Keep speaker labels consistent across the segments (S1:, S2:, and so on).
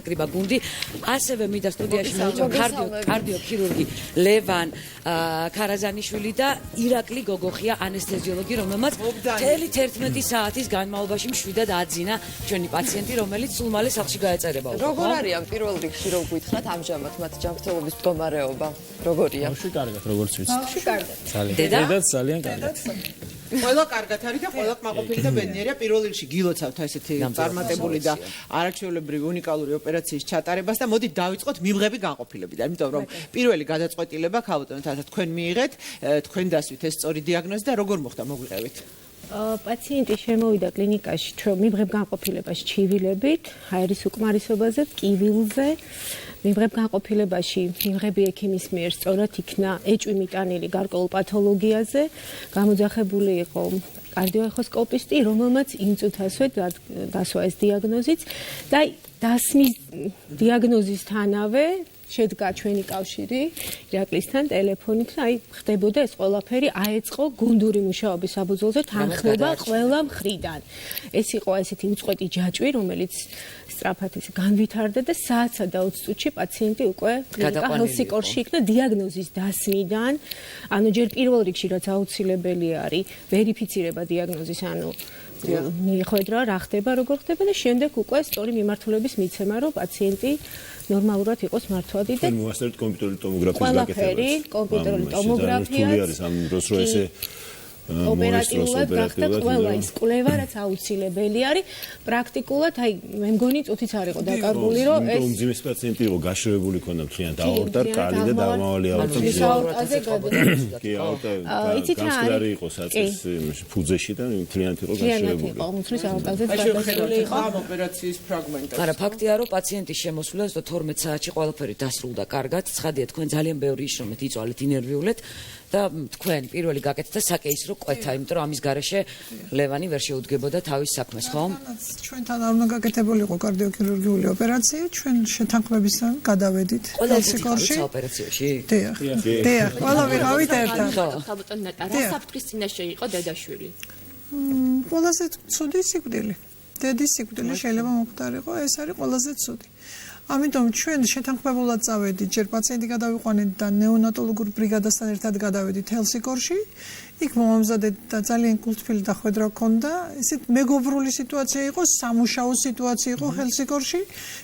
S1: აკრიბა გუნდი, ასევე მინდა სტუდიაში მოვიწვევ კარდიოქირურგი ლევან ქარაზანიშვილი და ირაკლი გოგოხია ანესთეზიოლოგი, რომელმაც მთელი 11 საათის განმავლობაში მშვიდად აძინა ჩვენი პაციენტი, რომელიც სულ მალე სახლში გაეწერება.
S2: როგორ არიან პირველ რიგში რო გითხრათ ამჟამად მათ ჯანმრთელობის მდგომარეობა? როგორია?
S3: კარგად, როგორც ვიცი.
S2: კარგად.
S1: დედაც
S3: ძალიან კარგად.
S4: ყველა კარგად არის და ყველა კმაყოფილი და ბედნიერია. პირველ რიგში გილოცავთ ესეთი წარმატებული და არაჩვეულებრივი უნიკალური ოპერაციის ჩატარებას და მოდით დავიწყოთ მიღები განყოფილებიდან. იმიტომ რომ პირველი გადაწყვეტილება ქალბატონო თქვენ მიიღეთ, თქვენ დასვით ეს სწორი დიაგნოზი და როგორ მოხდა მოგვიყევით?
S5: პაციენტი შემოვიდა კლინიკაში მიღებ განყოფილებას ჩივილებით, ჰაერის უკმარისობაზე, ტკივილზე. მიღებ განყოფილებაში მიღები ექიმის მიერ სწორად იქნა ეჭვი მიტანილი გარკვეულ პათოლოგიაზე, გამოძახებული იყო კარდიოეხოსკოპისტი, რომელმაც იმ წუთასვე დასვა ეს დიაგნოზიც და დასმის დიაგნოზისთანავე შედგა ჩვენი კავშირი ირაკლისთან ტელეფონით და ხდებოდა ეს ყველაფერი აეწყო გუნდური მუშაობის საფუძველზე თანხმობა ყველა მხრიდან. ეს იყო ესეთი უწყვეტი ჯაჭვი, რომელიც სწრაფად ისე განვითარდა და საათსა და 20 წუთში პაციენტი უკვე კლინიკა ჰელსინკორში იქნა დიაგნოზის დასმიდან. ანუ ჯერ პირველ რიგში რაც აუცილებელი არის ვერიფიცირება დიაგნოზის, ანუ მიხვედრა რა ხდება, როგორ ხდება და შემდეგ უკვე სწორი მიმართულების მიცემა, რომ პაციენტი ნორმალურად იყოს მართვადი და
S6: მოასწრეთ კომპიუტერული ტომოგრაფიის გაკეთებას.
S5: ყველაფერი კომპიუტერული ტომოგრაფია
S6: არის ამ დროს რო ესე
S5: ოპერატიულად გახდა ყველა ის კვლევა, რაც აუცილებელი არის. პრაქტიკულად, მე მგონი წუთიც არ იყო დაკარგული, რომ ეს
S6: უმძიმეს პაციენტი იყო გაშრევებული ქონდა მთლიანად აორტა, კალი და დამავალი აორტა.
S5: აორტაზე გადადის.
S6: კი, აორტა განსხვავებული იყო საწყის ფუძეში და მთლიანად იყო გაშრევებული.
S5: უმცროს აორტაზე გადასული იყო
S4: ამ ოპერაციის ფრაგმენტები.
S1: არა, ფაქტია, რომ პაციენტის შემოსვლა 12 საათში ყველაფერი დასრულდა კარგად. ცხადია, თქვენ ძალიან ბევრი იშრომეთ, იწვალეთ, ინერვიულეთ და თქვენ პირველი გაკეთდა საკეისრო კვეთა, იმიტომ რომ ამის გარეშე ლევანი ვერ შეუდგებოდა თავის საქმეს, ხომ?
S7: ჩვენთან არ უნდა გაკეთებულიყო კარდიოქირურგიული ოპერაცია, ჩვენ შეთანხმებისგან გადავედით ჰელსინკორში.
S1: ოპერაციაში?
S7: დიახ, ყველა ვიყავით ერთად.
S2: ქალბატონო ნატა, რა საფრთხის წინაშე იყო დედაშვილი?
S7: ყველაზე ცუდი სიკვდილი. დედის სიკვდილი შეიძლება მომხდარიყო, ეს არის ყველაზე ცუდი. ამიტომ ჩვენ შეთანხმებულად წავედით, ჯერ პაციენტი გადავიყვანეთ და ნეონატოლოგურ ბრიგადასთან ერთად გადავედით ჰელსინკორში. იქ მომამზადეთ და ძალიან კულტფილი დახვედრა ჰქონდა. ესეთ მეგობრული სიტუაცია იყო, სამუშაო სიტუაცია იყო ჰელსინკორში.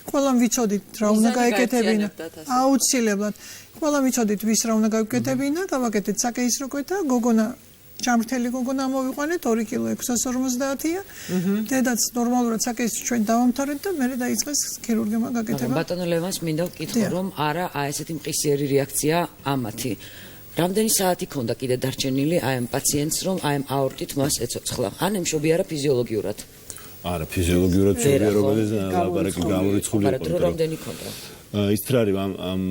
S7: ყველამ ვიცოდით რა უნდა გაეკეთებინა. აუცილებლად. ყველამ ვიცოდით ვის რა უნდა გაეკეთებინა, გავაკეთეთ საკეისრო კვეთა, გოგონა ჯამრთელი გოგონა მოვიყვანეთ 2 კილო 650-ია. დედაც ნორმალურად საკეისრო ჩვენ დავამთავრეთ და მე დაიწყეს ქირურგებმა გაკეთება.
S1: ბატონო ლევანს მინდა ვკითხო, რომ არა ესეთი მყისიერი რეაქცია ამათი. რამდენი საათი ქონდა კიდე დარჩენილი აი ამ პაციენტს, რომ აი ამ აორტით მას ეცოცხლა? ან ემშობიარა ფიზიოლოგიურად?
S6: არა, ფიზიოლოგიურად შევია როგორც ლაბარაკი გამორიცხული იყო.
S1: მაგრამ რამდენი ქონდა?
S6: ის რა არის ამ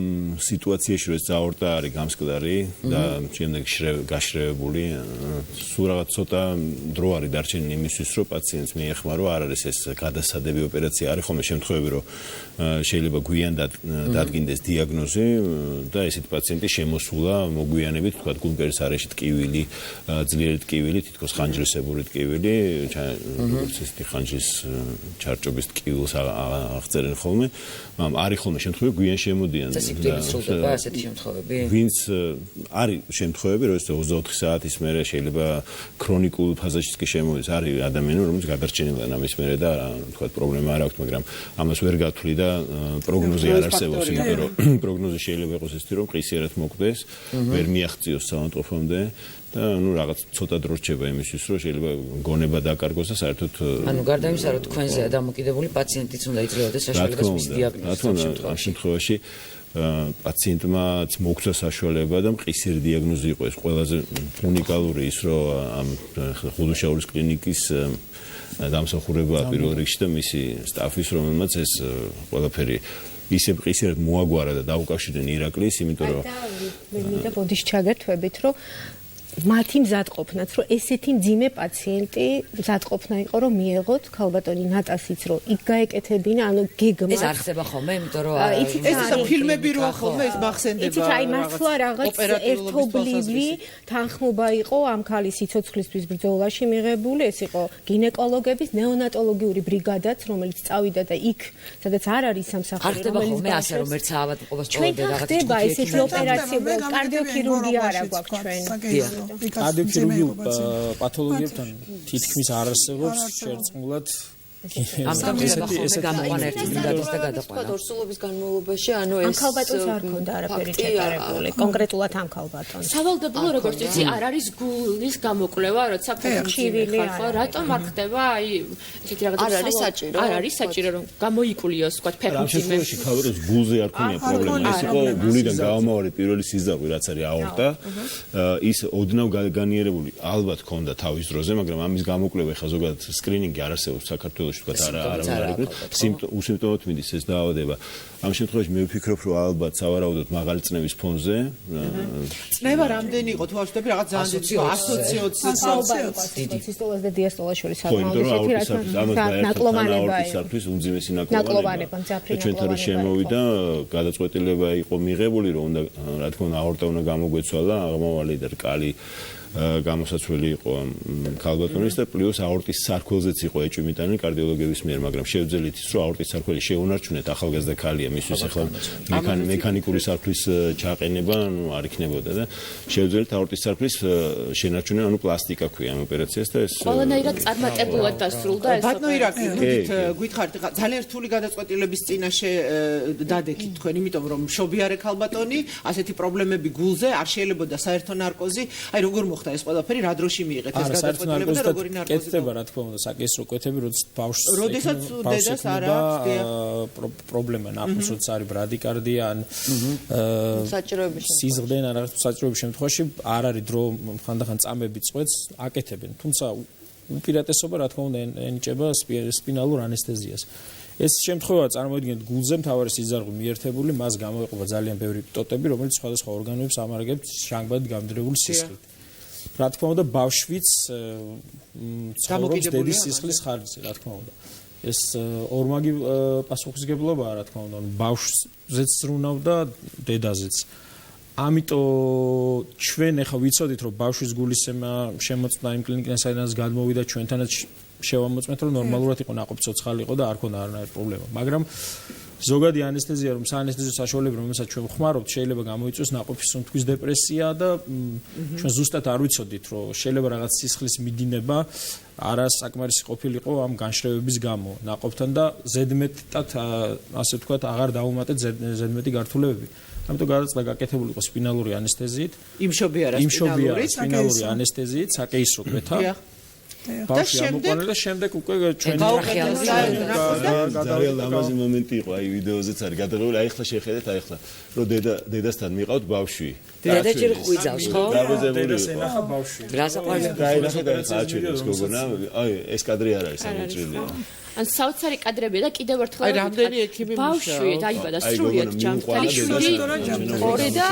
S6: სიტუაციაში რომ ეს აორტა არის გამსკლარი და შემდეგ გაშრევებული, სულ რაღაც ცოტა დრო არის დარჩენილი იმისთვის, რომ პაციენტს მიეხმარო, არ არის ეს გადასადები ოპერაცია, არის ხოლმე შემთხვევები, რომ შეიძლება გვიან დადგინდეს დიაგნოზი და ესეთი პაციენტი შემოსულა მოგვიანებით, თქვა გულმკერდის არეში ტკივილი, ძლიერი ტკივილი, თითქოს ხანჯრისებური ტკივილი, როგორც ესეთი ხანჯრის ჩარჭობის ტკივილს აღწერენ ხოლმე, არის ხოლმე შემთხვევები გვიან შემოდიან
S1: და სიკვდილით სრულდება ასეთი შემთხვევები?
S6: ვინც არის შემთხვევები, რომ ეს 24 საათის მერე შეიძლება ქრონიკულ ფაზაშიც კი შემოდის, არის ადამიანები, რომლებიც გადარჩენილან ამის მერე და თქვა პრობლემა არ აქვს, მაგრამ ამას ვერ გათვლი და პროგნოზი არ არსებობს, იმიტომ რომ პროგნოზი შეიძლება იყოს ისეთი, რომ ყისიერად მოკვდეს, ვერ მიაღწიოს საავადმყოფომდე და ნუ რაღაც ცოტა დრო რჩება იმისთვის, რომ შეიძლება გონება დაკარგოს და საერთოდ
S1: ანუ გარდა იმისა, რომ თქვენზეა დამოკიდებული პაციენტიც უნდა იძლეოდეს საშუალებას მის დიაგნოზის
S6: შემთხვევაში პაციენტმაც მოგცა საშუალება და მყისიერი დიაგნოზი იყო ეს ყველაზე უნიკალური ის, რომ ამ ხუდუშაურის კლინიკის დამსახურებაა პირველ რიგში და მისი სტაფის, რომელმაც ეს ყველაფერი ისე მყისიერად მოაგვარა და დაუკავშირდნენ ირაკლის, იმიტომ რომ
S5: მე მინდა ბოდიშ ჩაგერთვებით, რომ მათი მზადყოფნაც, რომ ესეთი მძიმე პაციენტი მზადყოფნა იყო, რომ მიეღოთ ქალბატონი ნატასიც, რომ იქ გაეკეთებინა, ანუ გეგმა.
S1: ეს არ ხდება ხოლმე, იმიტომ რომ
S4: ეს ფილმები როა ხოლმე ეს მახსენდება.
S5: იცით, აი მართლა რაღაც ერთობლივი თანხმობა იყო ამ ქალის სიცოცხლისთვის ბრძოლაში მიღებული, ეს იყო გინეკოლოგების ნეონატოლოგიური ბრიგადაც, რომელიც წავიდა და იქ, სადაც არ არის სამსახური,
S1: რომელიც ხოლმე ასე რომ ერთ საავადმყოფოს
S5: ჩვენ ხდება ესეთი ოპერაციები, კარდიოქირურგია არა გვაქვს ჩვენ.
S3: კარდიოქირურგიულ პათოლოგიებთან თითქმის არ არსებობს შერწყმულად
S1: ამიტომ ესეთი გამოყვანა ერთი ბრიგადის და გადაყვანა.
S2: ორსულობის განმავლობაში ანუ ეს
S5: ამ ქალბატონს არ ქონდა არაფერი ჩატარებული, კონკრეტულად ამ ქალბატონს.
S8: სავალდებულო როგორც იცი, არ არის გულის გამოკვლევა, როცა
S5: ჩივილი
S8: ხალხო, რატომ არ ხდება? აი, ესეთი რაღაც
S2: არ არის საჭირო.
S8: არ არის საჭირო, რომ გამოიკულიოს, თქვა, ფეხბურთის
S6: შემთხვევაში ქალბატონს გულზე არ ქონია პრობლემა. ეს იყო გულიდან გამომავალი პირველი სიზარღვი, რაც არის აორტა. ის ოდნავ განიერებული ალბათ ქონდა თავის დროზე, მაგრამ ამის გამოკვლევა ხა ზოგადად სკრინინგი არ არსებობს საქართველოში. თქვა უსიმპტომოდ მიდის ეს დაავადება. ამ შემთხვევაში მე ვფიქრობ, რომ ალბათ სავარაუდოდ მაღალი წნევის ფონზე.
S4: წნევა რამდენი იყო? თუ ვაშვდები რაღაც ძალიან დიდი ასოციაცია.
S5: სისტოლას და დიასტოლას შორის
S6: ნაკლოვანება უმძიმესი ნაკლოვანება. ჩვენთან რომ შემოვიდა, გადაწყვეტილება იყო მიღებული, რომ უნდა, რა თქმა უნდა, აორტა უნდა გამოგვეცვალა, აღმავალი და რკალი გამოსაცვლელი იყო ქალბატონის და პლუს აორტის სარქველზეც იყო ეჭვმიტანილი კარდიოლოგების მიერ, მაგრამ შევძელით ის, რომ აორტის სარქველი შეუნარჩუნეთ, ახალგაზრდა ქალია, მისთვის ახლა მექანიკური სარქლის ჩაყენება, ანუ არ იქნებოდა და შევძელით აორტის სარქლის შენარჩუნება, ანუ პლასტიკა ქვია ამ ოპერაციას და ეს
S8: ყველანაირად წარმატებულად დასრულდა ეს.
S4: ბატონო ირაკლი, გითხარით, ძალიან რთული გადაწყვეტილების წინაშე დადექით თქვენ, იმიტომ რომ მშობიარე ქალბატონი, ასეთი პრობლემები გულზე, არ შეიძლებოდა საერთო ნარკოზი, აი როგორ ეს ყველაფერი რა დროში მიიღეთ ეს გადაწყვეტილება და როგორი ნარკოზი
S3: კეთდება რა თქმა უნდა საკისრო კვეთები
S4: როდესაც დედას არ აქვს
S3: პრობლემა ნახოს როცა არის ბრადიკარდია ან
S2: საჭიროების
S3: სიზღდენ ან რაღაც საჭიროების შემთხვევაში არ არის დრო ხანდახან წამები წვეთს აკეთებენ თუმცა უპირატესობა რა თქმა უნდა ენიჭება სპინალურ ანესთეზიას ეს შემთხვევა წარმოიდგინეთ გულზე მთავარი სიზარღვი მიერთებული მას გამოეყოფა ძალიან ბევრი ტოტები რომელიც სხვადასხვა ორგანოებს ამარაგებს შანგბად გამდიდრებული სისხლით რა თქმა უნდა ბავშვიც ცხოვრობს დედის სისხლის ხარჯზე რა თქმა უნდა ეს ორმაგი პასუხისგებლობაა რა თქმა უნდა ბავშვზეც ზრუნავდა დედაზეც ამიტომ ჩვენ ახლა ვიცოდით რომ ბავშვის გულისემა შემოწმდა იმ კლინიკიდან საიდანაც გადმოვიდა ჩვენთანაც შევამოწმეთ რომ ნორმალურად იყო ნაყოფი ცოცხალი იყო და არ ქონდა არანაირი პრობლემა მაგრამ ზოგადი ანესთეზია რომ საანესთეზიო საშუალებები რომელსაც ჩვენ ვხმარობთ შეიძლება გამოიწვიოს ნაყოფის სუნთქვის დეპრესია და ჩვენ ზუსტად არ ვიცოდით რომ შეიძლება რაღაც სისხლის მიდინება არასაკმარისი ყოფილიყო ამ განშრევების გამო ნაყოფთან და ზედმეტად ასე ვთქვათ აღარ დაუმატეთ ზედმეტი გართულებები ამიტომ გადაწყდა გაკეთებული იყო სპინალური ანესთეზიით სპინალური ანესთეზიით საკეისრო კვეთა და შემდეგ უკვე ჩვენ
S6: ძალიან ლამაზი მომენტი იყო აი ვიდეოზეც არის გადაღებული აი ახლა შეხედეთ აი ახლა რომ დედასთან მიყავთ ბავშვი
S1: დედა ჯერ ხვიძავს ხო
S3: დედას ენახა ბავშვი
S1: რა საყვარელი
S6: დაინახა და საჩვენებს გოგონა აი ეს კადრი არ არის ამოჭრილი
S8: ან საოცარი კადრებია და კიდევ ერთხელ აი რამდენი ექიმი ბავშვი დაიბადა სრულიად ჯანმრთელი შვილი
S7: 2 და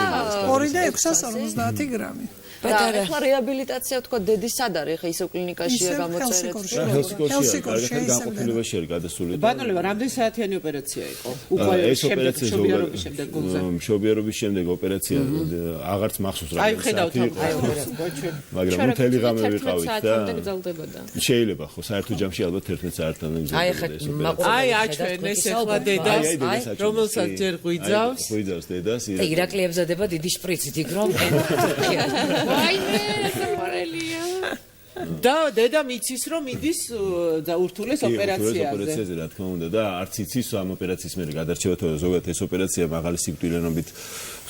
S7: 650 გრამი
S2: და ახლა რეაბილიტაცია თქვა დედის სად არის ხა ისო კლინიკაშია გამოწერეთ
S6: ჰელსინკოში განყოფილებაში არის გადასული
S4: ბატონო რამდენი საათიანი ოპერაცია იყო უკვე მშობიარობის შემდეგ გულზე
S6: მშობიარობის შემდეგ ოპერაცია აღარც მახსოვს რა
S4: აი ხედავთ
S6: მაგრამ მთელი ღამე ვიყავით და შეიძლება ხო საერთო ჯამში ალბათ 11 საათთან
S4: აი აჩვენ ეს ახლა დედას რომელსაც ჯერ ღვიძავს
S6: დედას
S1: და ირაკლი ებზადება დიდი შპრიცით იქ რომ
S8: ვაიმე საყვარელია
S4: და დედა მიცის რომ მიდის ურთულეს ოპერაციაზე
S6: რა თქმა უნდა და არც იცის ამ ოპერაციის მერე გადარჩევა თუ ზოგადად ეს ოპერაცია მაღალი სიკვდილიანობით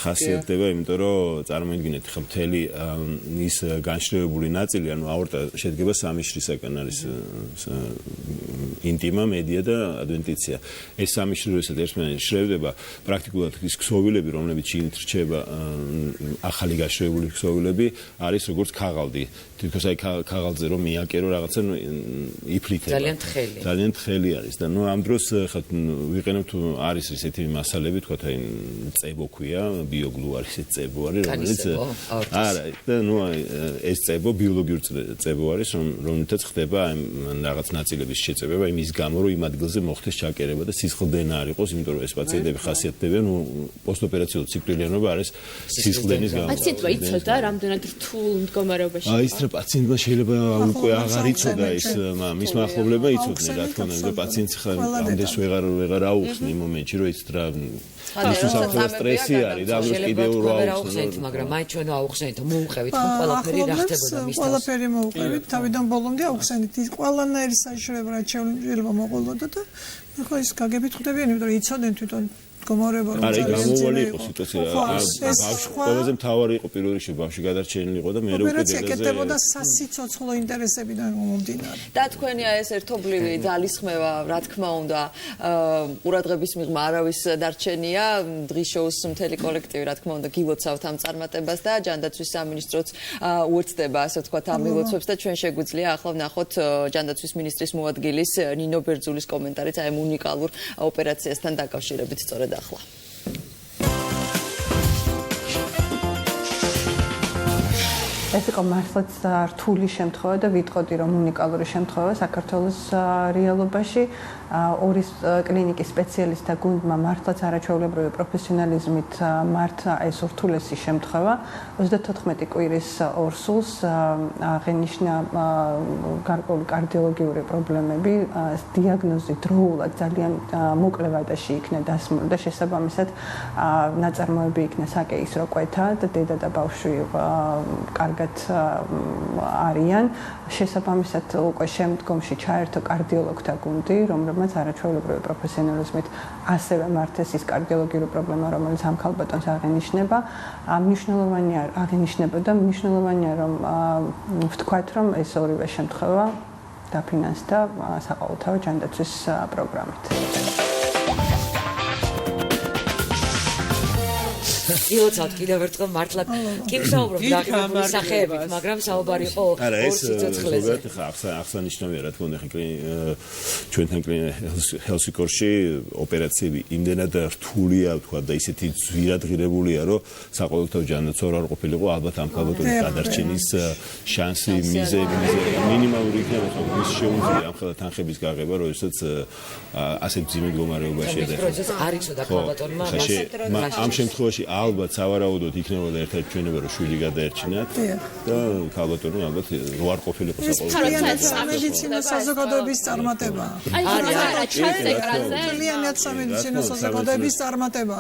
S6: ხასიათდება იმიტომ რომ წარმოიდგინეთ ხა მთელი ის განშრევებული ნაწილი ანუ აორტა შედგება 3 შრისაგან არის ინტიმა მედია და ადვენტიცია ეს 3 შრი როდესაც ერთმანეთს შრევდება პრაქტიკულად ის ქსოვილები რომლებიც შიგნით რჩება ახალი განშრევებული ქსოვილები არის როგორც ქაღალდი თითქოს აი ხაღალზე რომ მიაკერო რაღაცა იფრითება. ძალიან თხელი არის და ამ დროს ხა ვიყენებთ არის ესეთი მასალები თქვა აი წებო ქვია, ბიოგლუ არის ეს წებო არის რომელიც არა და ეს წებო ბიოლოგიური წებო არის რომელთაც ხდება რაღაც ნაწილების შეწებება იმის გამო რომ იმ ადგილზე მოხდეს ჩაკერება და სისხლდენა არ იყოს, იმიტომ რომ ეს პაციენტები ხასიათდებიან პოსტოპერაციულ ციკლიანობა არის სისხლდენის გამო.
S8: პაციენტმა იცოდა რამდენად რთულ მდგომარეობაში
S6: აი ეს რა პაციენტმა შეიძლება უკვე აღარ იცოდა ის მის მახლობლებმა იცოდნენ რა თქმა უნდა პაციენტს ხარ ამდენს ვეღარ აუხსნი იმ მომენტში რომ ის რა ის სტრესი არის და ამის კიდევ რა
S1: აუხსნით მაგრამ მაინც ჩვენ აუხსნით მოუყევით ხო ყველაფერი რა ხდებოდა მის თავს
S7: ყველაფერი მოუყევით თავიდან ბოლომდე აუხსნით ის ყველანაირი საშუალება რაც შეიძლება მოყოლოდა და ხო ის გაგებით ხვდებიან იმიტომ რომ იცოდნენ თვითონ მდგომარეობა რომ
S6: ძალიან გამოვალი იყო სიტუაცია ყველაზე მთავარი იყო პირველ რიგში ბავშვი გადარჩენილი იყო და მე რო უკვე
S7: ეკეთებოდა სასიცოცხლო ინტერესებიდან მომდინარე
S2: და თქვენი ეს ერთობლივი ძალისხმევა რა თქმა უნდა ყურადღების მიღმა არავის დარჩენია დღის შოუს მთელი კოლექტივი რა თქმა უნდა გილოცავთ ამ წარმატებას და ჯანდაცვის სამინისტროც უერთდება ასე ვთქვათ ამ მილოცვებს და ჩვენ შეგვიძლია ახლა ვნახოთ ჯანდაცვის მინისტრის მოადგილის ნინო ბერძულის კომენტარიც აი ამ უნიკალურ ოპერაციასთან დაკავშირებით სწორედ ახლა.
S9: ეს იყო მართლაც რთული შემთხვევა და ვიტყოდი რომ უნიკალური შემთხვევა საქართველოს რეალობაში ორი კლინიკის სპეციალისტთა გუნდმა მართლაც არაჩვეულებრივი პროფესიონალიზმით მართა ეს ურთულესი შემთხვევა 34 კვირის ორსულს აღენიშნა გარკვეული კარდიოლოგიური პრობლემები დიაგნოზი დროულად ძალიან მოკლე ვადაში იქნა დასმული და შესაბამისად ნაწარმოები იქნა საკეისრო კვეთა და დედა და ბავშვი კარგად არიან შესაბამისად უკვე შემდგომში ჩაერთო კარდიოლოგთა გუნდი რომელმაც არაჩვეულებრივი პროფესიონალიზმით ასევე მართეს ის კარდიოლოგიური პრობლემა რომელიც ამ ქალბატონს აღენიშნება მნიშვნელოვანია აღენიშნებოდა მნიშვნელოვანია რომ ვთქვათ რომ ეს ორივე შემთხვევა დაფინანსდა საყოველთაო ჯანდაცვის პროგრამით
S1: ილოცავთ კიდევ ერთხელ მართლა კი ვსაუბრობ დაგეგმებული სახეებით, მაგრამ საუბარი იყო ორ სიცოცხლეზე.
S6: აღსანიშნავია რა თქმა უნდა ჩვენთან ჰელსინკორში ოპერაციები იმდენად რთულია ვთქვა და ისეთი ძვირადღირებულია რომ საყოველთაო ჯანდაცვა არ ყოფილიყო ალბათ ამ ქალბატონის გადარჩენის შანსი მიზეზი მინიმალური იქნება ხო ის შეუძლია ამ ხელა თანხების გაღება როდესაც ასე ძიმე მდგომარეობაში
S1: ეს არ იცოდა ქალბატონმა
S6: ამ შემთხვევაში ალბათ სავარაუდოდ იქნებოდა ერთ-ერთი ჩვენება რომ შვილი გადაერჩინათ და ქალბატონი ალბათ რო არ ყოფილიყო
S7: საყოველთაო სამედიცინო საზოგადოების წარმატება ძალიან სამედიცინო საზოგადოების წარმატება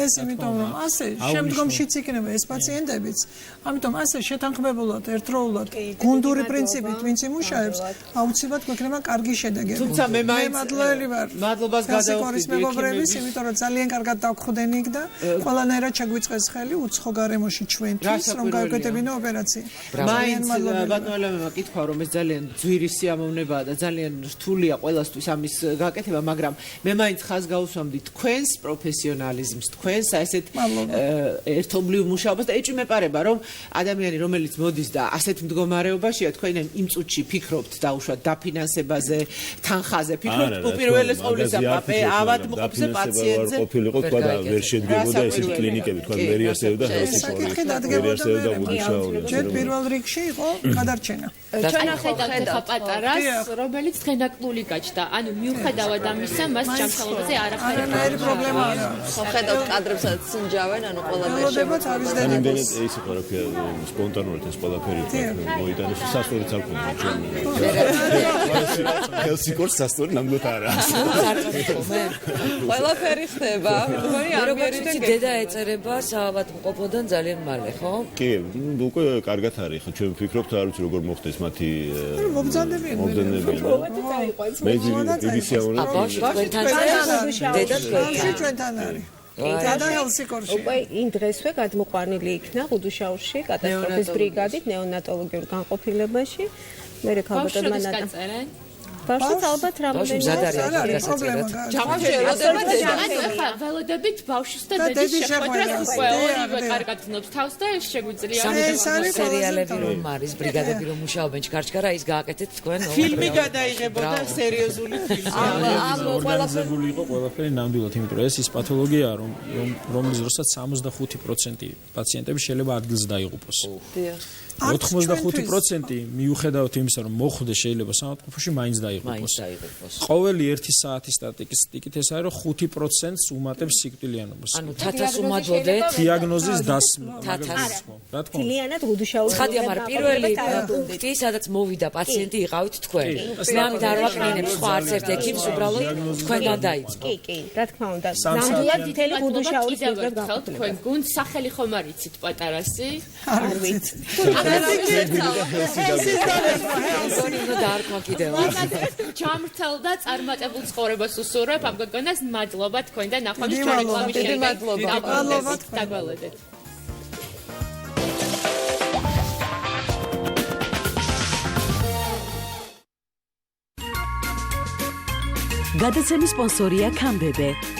S7: ეს იმიტომ რომ ასე შემდგომშიც იქნება ეს პაციენტებიც ამიტომ ასე შეთანხმებულად ერთდროულად გუნდური პრინციპით ვინც იმუშავებს აუცილებლად გვექნება კარგი შედეგები
S4: თუმცა მე მაინც
S7: მადლობელი ვარ
S4: მადლობას გადავხდით
S7: მეგობრების იმიტომ რომ ძალიან კარგად დავხვდენ იქ და ყველანაირად ჩაგვიწყეს ხელი უცხო გარემოში ჩვენთვის რომ გავაკეთებინო ოპერაცია
S4: მაინც ბატონელმა კითხვა რომ ეს ძალიან ძვირი სიამოვნებაა და ძალიან რთულია ყველასთვის ამის გაკეთება მაგრამ მე მაინც ხაზს გავუსვამდი თქვენს პროფესიონალიზმს თქვენს ასეთ ერთობლივ მუშაობას და ეჭვი მეპარება რომ ადამიანი რომელიც მოდის და ასეთ მდგომარეობაშია თქვენ იმ წუთში ფიქრობთ დაუშვათ დაფინანსებაზე თანხაზე ფიქრობთ უპირველეს ყოვლისა ავადმყოფზე პაციენტზე
S6: ყოფილიყო თქვა და ვერ შედგებოდა ესეთი კლინიკები თქვა მერიასეოდა
S7: საკითხი დადგებოდა მუშაობენ ჯერ პირველ რიგში იყო გადარჩენა
S8: ჩვენ ახედავთ პატარას რომელიც დღენაკლული გაჩნდა ანუ მიუხედავად ამისა მას ჯანმრთელობაზე არაფერი
S7: პრობლემა არ
S2: აქვს ხედავთ კადრებსაც სინჯავენ ანუ ყველაფერი
S7: შემოწმება
S6: იმდენად ეს იყო რა სპონტანურად ეს ყველაფერი მოიტანეს სასწორიც არ ქონდა ჩვენ ჰელსინკორს სასწორი ნამდვილად არ არის
S2: ყველაფერი ხდება თქვენი ამიერიდან
S1: დედა ეწერება საავადმყოფოდან ძალიან მალე ხო?
S6: კი უკვე კარგად არის ხო ჩვენ ვფიქრობთ არ ვიცი როგორ მოხდეს მათი
S7: მობრძანდებიან
S6: მე BBC
S7: ჩვენთან არის და ჰელსინკორში
S5: უკვე იმ დღესვე გადმოყვანილი იქნა ხუდუშაურში კატასტროფის ბრიგადით ნეონატოლოგიურ განყოფილებაში მე ქალბატონმა ბავშვს ალბათ რამოდენიმე
S1: მზად არის
S7: არის პრობლემა
S8: ანუ ახლა ველოდებით ბავშვის და დედის შეხვედრას უკვე ორივე კარგად გნობს თავს და შეგვიძლია
S1: სერიალები რომ არის ბრიგადები რომ მუშაობენ ჩქარჩქარა ის გააკეთეთ თქვენ
S4: ფილმი გადაიღებოდა სერიოზული ფილმი
S3: ორგანიზებული იყო ყველაფერი ნამდვილად, იმიტომ რომ ეს ის პათოლოგიაა, რომლის დროსაც 65% პაციენტები შეიძლება ადგილს დაიღუპოს. 85% მიუხედავად იმისა, რომ მოხვდეს შეიძლება სამართლობაში მაინც დაიღუპოს. ყოველი 1 საათის სტატისტიკით ეს არის, რომ 5%-ს უმატებს სიკვდილიანობას.
S1: ანუ თათას უმადლოდეთ
S3: დიაგნოზის დასმა. რა თქმა უნდა.
S5: თლიანად გუდუშაური.
S1: ხადია, მაგრამ პირველი პუნქტი, სადაც მოვიდა პაციენტი, იყავით თქვენ. მე ამით არ ვაკნინებ სხვა არც ერთ ექიმს, უბრალოდ თქვენგან დაიწყო.
S5: კი, რა თქმა უნდა. ნამდვილად მთელი გუდუშაურის მიღებ
S8: გახავთ თქვენ გუნდ სახელი ხომ არ იცით პატარასი?
S5: არ ვიცი.
S8: ჩამრთელდა წარმატებულ ცხოვრებას უსურვებ ამ გოგონას მადლობა თქვენ და ნახვამდის ჩვენ რეკლამის შემდეგ დაგვალოდეთ.
S10: გადაცემის სპონსორია Camdebe